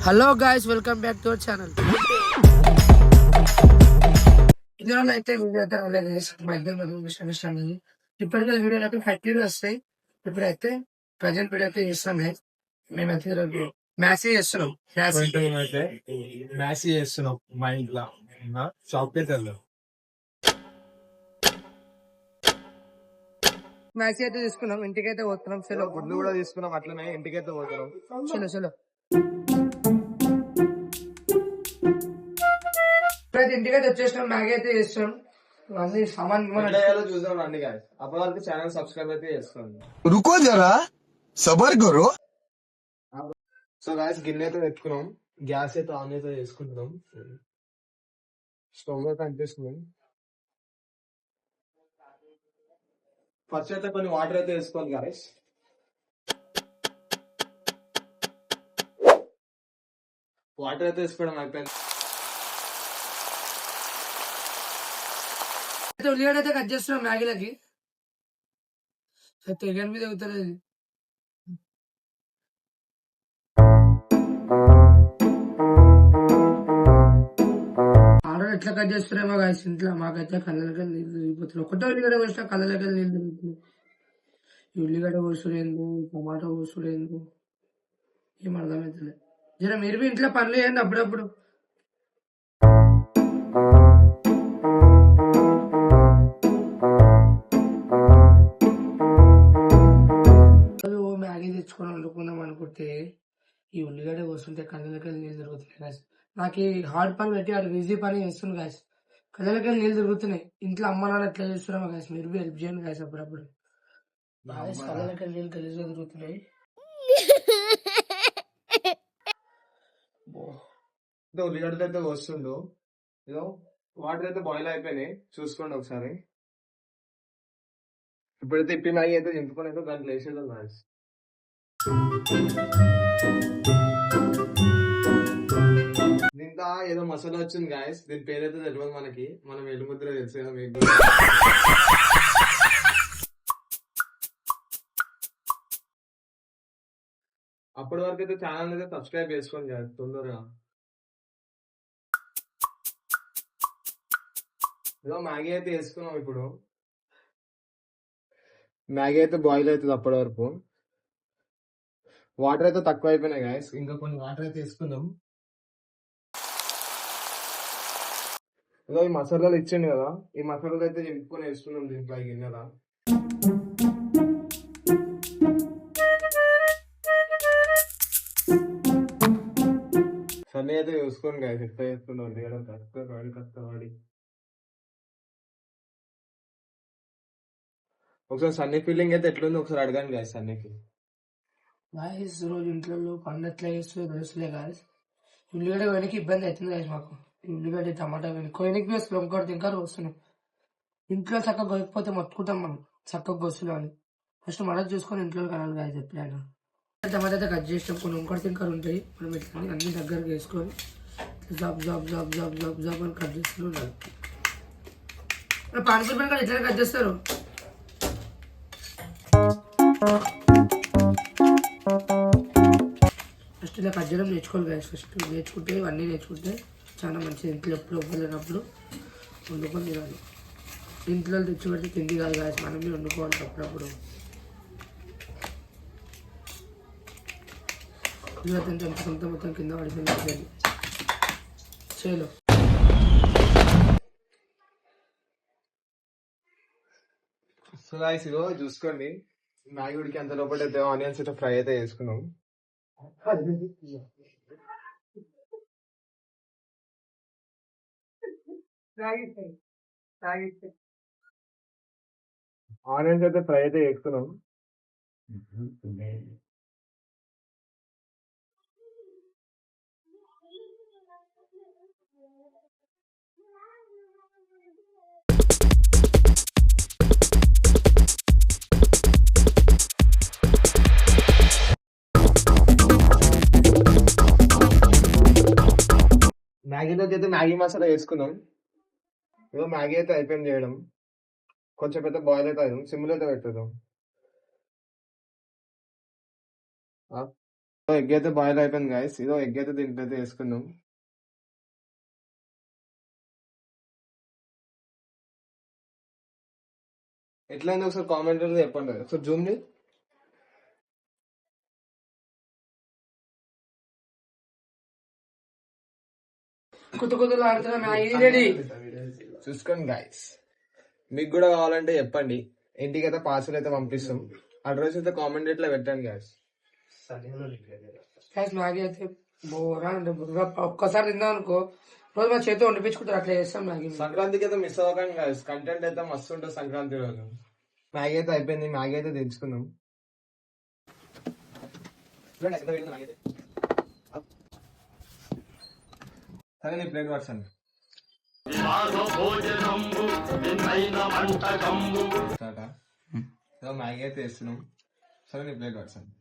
Hello guys, welcome back to our channel. ఇందులో అయితే video అయితే ఇప్పటికే వీడియోలు అయితే 30 వస్తాయి. ఇప్పుడైతే ప్రజెంట్ వీడియో అయితే చేస్తాం. మేమైతే ఈరోజు మ్యాసీ చేస్తున్నాం. మ్యాసీ చేస్తున్నాం మా ఇంట్లో షాప్కి వెళ్తాం. మ్యాసీ అయితే తీసుకున్నాం, ఇంటికైతే పోతున్నాం. చలో గుడ్లు కూడా తీసుకున్నాం, అట్లనే ఇంటికైతే పోతున్నాం. చలో చలో ఇప్పుడైతే ఇంటికైతే వచ్చేసినాం. మ్యాగీ అయితే చేస్తున్నాం. అన్ని సామాన్ చూద్దాం రండి గాయస్. అప్పటి వరకు ఛానల్ సబ్స్క్రైబ్ అయితే చేసుకోండి. रुको जरा सबर करो. సో గాయస్ గిన్నె అయితే పెట్టుకున్నాం, గ్యాస్ అయితే ఆన్ అయితే చేసుకుంటున్నాం, స్టవ్ అయితే ఆన్ చేసుకున్నాం. ఫస్ట్ అయితే కొన్ని వాటర్ అయితే వేసుకోవాలి గాయస్. వాటర్ అయితే వేసుకోవడం అయిపోయింది. ఉల్లిగడ్డ అయితే కట్ చేస్తున్నాం మ్యాగీలకి. తెగని మీద అవుతుంది. ఆర్డర్ ఎట్లా కట్ చేస్తున్నామో గాయస్ ఇంట్లో. మాకైతే కళ్ళకి నీళ్ళు తిరిగిపోతున్నాయి. ఒకటో ఉల్లిగడ్డ పోసినా కళ్ళకి నీళ్ళు తిరుగుతున్నాయి. ఈ ఉల్లిగడ్డ పోసుడేందు, టమాటో పోసుడేందు ఏం అర్థమవుతుంది. జర మీరు మీ ఇంట్లో పనులు చేయండి అప్పుడప్పుడు. మ్యాగీ తెచ్చుకొని వండుకుందాం అనుకుంటే ఈ ఉల్లిగడ్డ పోస్తుంటే కళ్ళకి నీళ్ళు తిరుగుతున్నాయి గాయస్. నాకు ఈ హార్డ్ పని పెట్టి ఆడు ఈజీ పని చేస్తుంది గాయస్. కళ్ళకి నీళ్ళు తిరుగుతున్నాయి. ఇంట్లో అమ్మ నాన్న ఎట్లా చేస్తున్నామో గాయస్, మీరు హెల్ప్ చేయండి గాయస్ అప్పుడప్పుడు. కళ్ళకి నీళ్ళు గలీజ్గా తిరుగుతున్నాయి. ఉల్లిగడ్డ అయితే వస్తుండు. ఏదో వాటర్ అయితే బాయిల్ అయిపోయినాయి, చూసుకోండి ఒకసారి. ఇప్పుడైతే ఇప్పి మ్యాగీ అయితే దింపుకొని అయితే దాంట్లో వేసేద్దాం గాయస్. దీంట్లో ఏదో మసాలా వచ్చింది గాయస్, దీని పేరైతే తెలియదు మనకి. మనం ఎల్లుముద్ర తెలుసు కదా మీకు. అప్పటి వరకు అయితే ఛానల్ అయితే సబ్స్క్రైబ్ చేసుకోండి గాయస్ తొందరగా. ఏదో మ్యాగీ అయితే వేసుకున్నాం. ఇప్పుడు మ్యాగీ అయితే బాయిల్ అవుతుంది. అప్పటి వరకు వాటర్ అయితే తక్కువ అయిపోయినాయి గాయస్, ఇంకా కొన్ని వాటర్ అయితే వేసుకుందాం. ఏదో ఈ మసాలాలు ఇచ్చింది కదా, ఈ మసాలాలు అయితే నింపుకొని వేసుకున్నాం దీంట్లో ఈ గిన్నెలా. సన్నీ అయితే చూసుకోండి గాయస్ ఎట్లా చేస్తున్నాం. కష్టపడి ఒకసారి సన్నీ ఫీలింగ్ అయితే ఎట్లుంది ఒకసారి అడగండి గాయస్ సన్నీకి. గాయస్ రోజు ఇంట్లో పండు ఎట్లా చేస్తుందో తెలుసులే గాయస్. ఉల్లిగడ్డ వెనక్కి ఇబ్బంది అవుతుంది గాయస్ మాకు. ఉల్లిగడ్డ టమాటా కొయ్యనికి వేస్తున్నాం, ఇంకోటి ఇంకా వస్తున్నాం. ఇంట్లో చక్కగా కొయ్యకపోతే మొత్తుకుంటాం మనం. చక్కగా వస్తున్నాం అని ఫస్ట్ మనకు చూసుకొని ఇంట్లో కనాలి గాయస్ ఎప్పుడైనా. టమాటా అయితే కట్ చేసినాం, కొన్ని ఇంకోటి ఇంకా ఉంటాయి. మనం ఇట్లా అన్ని దగ్గరకు వేసుకొని job job job job job job అని కట్ చేస్తూ ఉండాలి. పానిపూరి కానీ ఎట్లా కట్ చేస్తారు. ఫస్ట్ ఇలా కట్ చేయడం నేర్చుకోవాలి గాయస్. ఫస్ట్ నేర్చుకుంటే ఇవన్నీ నేర్చుకుంటే చాలా మంచిది. ఇంట్లో ఎప్పుడు ఇవ్వలేనప్పుడు వండుకొని తినాలి. ఇంట్లో తెచ్చి పెడితే తిండి కాదు గాయస్, మనమే వండుకోవాలి అప్పుడప్పుడు. మొత్తం కింద పడిపోయింది చేలో. సో గాయస్ ఇగో చూసుకోండి, మ్యాగీ ఉడికి అంత లోపల అయితే ఆనియన్స్ అయితే ఫ్రై అయితే చేసుకున్నాం. ఆనియన్స్ అయితే ఫ్రై అయితే చేసుకున్నాం. మ్యాగీలోకి అయితే మ్యాగీ మసాలా వేసుకుందాం. ఏదో మ్యాగీ అయితే అయిపోయింది చేయడం, కొంచెం అయితే బాయిల్ అయితే అవుతాం, సిమ్లో అయితే పెట్టేద్దాం. ఎగ్ అయితే బాయిల్ అయిపోయింది గైస్. ఇదో ఎగ్ అయితే దీంట్లో అయితే వేసుకుందాం. ఎట్లయింది ఒకసారి కామెంట్ లో చెప్పండి. ఒకసారి జూమ్ ని కుతుకుతులు ఆడుతున్నా మ్యాగీ రెడీ. చూసుకోండి గైస్. మీకు కూడా కావాలంటే చెప్పండి, ఇంటికి అయితే పార్సల్ అయితే పంపిస్తాం. అడ్రస్ అయితే కామెంట్ ఇట్లా పెట్టండి గైస్. గైస్ మ్యాగీ అయితే బోరా అంటే బుర్రా. ఒక్కసారి తిందాం అనుకో రోజు మా చేతితో వండిపించుకుంటారు, అట్లా చేస్తాం మ్యాగీ. సంక్రాంతికి అయితే మిస్ అవ్వకండి గైస్. కంటెంట్ అయితే మస్తు ఉంటుంది సంక్రాంతి రోజు. మ్యాగీ అయితే అయిపోయింది. మ్యాగీ అయితే తెచ్చుకుందాం. సరే నీ ప్లేట్ పర్సండి. మ్యాగీ అయితే వేస్తున్నాం. సరే నీ ప్లేట్ పర్సండి.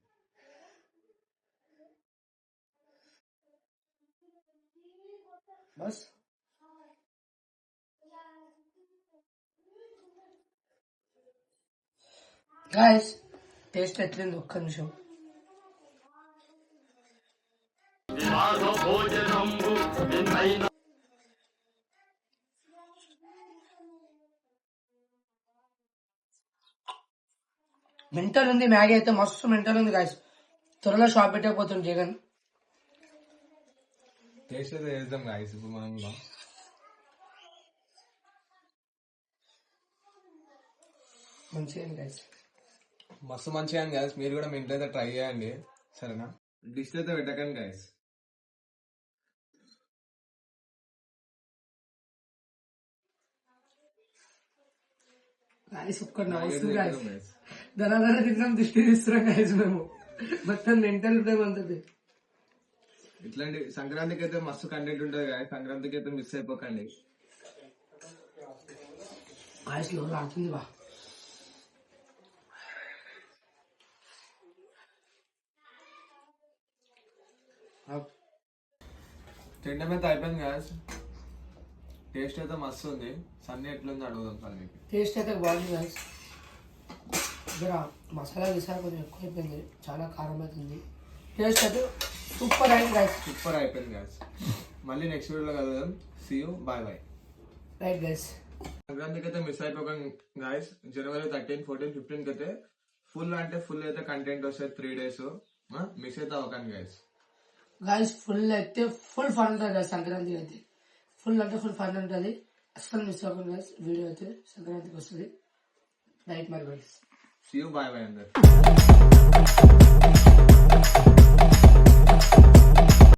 బస్ గాయస్ టేస్ట్ ఎట్లింది ఒక్క నిమిషం. మెంటల్ ఉంది మ్యాగీ అయితే, మస్తు మెంటల్ ఉంది గాయస్. త్వరలో షాప్ పెట్టకపోతుంది జగన్. టేస్ట్ అయితే వేద్దాం గాయస్ ఇప్పుడు మనం కూడా. మంచిగా గాయస్, మస్తు మంచిగా గాయస్. మీరు కూడా మీ ఇంట్లో అయితే ట్రై చేయండి సరేనా. డిష్ అయితే పెట్టకండి గాయస్. గాయస్ ఒక్క నవ్వుతుంది గాయస్. ధనాధన తిన్నాం దృష్టి తీస్తున్నాం గాయస్ మేము. మొత్తం మెంటల్ ఉంటుంది. ఇట్లాంటి సంక్రాంతికి అయితే మస్తు కంటెంట్ ఉంటుంది గాయస్. సంక్రాంతికి అయితే మిస్ అయిపోకండి. గాయస్ లో ఆడుతుంది బా. తినడం అయితే అయిపోయింది గాయస్. టేస్ట్ అయితే మస్తు ఉంది. సన్నీ ఎట్లుంది అడుగుదాం సార్ మీకు. టేస్ట్ అయితే బాగుంది గాయస్. ఇక్కడ మసాలా విసాలా కొంచెం ఎక్కువ అయిపోయింది, చాలా కారం అవుతుంది. టేస్ట్ అయితే సూపర్ అయింది గాయస్. సూపర్ అయిపోయింది గాయస్. మళ్ళీ నెక్స్ట్ వీడియోలో కలుద్దాం. See you, bye bye. Right guys. సంక్రాంతికి అయితే మిస్ అయిపోకండి గాయస్. జనవరి 13, 14, 15 అయితే ఫుల్ అంటే ఫుల్ అయితే కంటెంట్ వస్తాయి 3 days. మిస్ అయితే అవ్వకండి గైస్. గాయస్ ఫుల్ అయితే ఫుల్ ఫన్ ఉంటుంది గాయస్. సంక్రాంతికి అయితే ఫుల్ అంటే ఫుల్ ఫన్ ఉంటుంది. అసలు మిస్ అవ్వకండి గాయస్. వీడియో అయితే సంక్రాంతికి వస్తుంది. రైట్ మరి guys. See you, bye bye అందరు.